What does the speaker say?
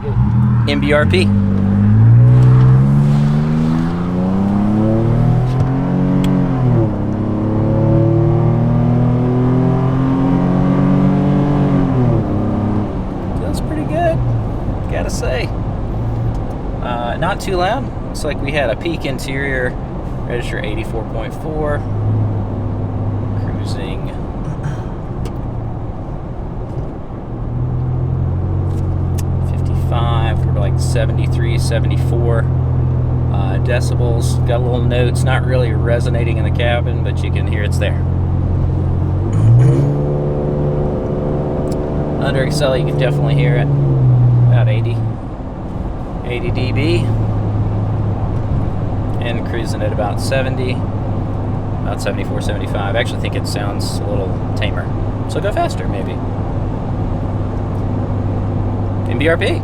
MBRP. Feels pretty good, gotta say. Not too loud. Looks like we had a peak interior, register 84.4, cruising 55, we're like 73, 74 decibels. Got a little notes, not really resonating in the cabin, but you can hear it's there. Under Excel, you can definitely hear it, about 80 dB, and cruising at about 70, about 74, 75. I actually think it sounds a little tamer, so go faster maybe. MBRP.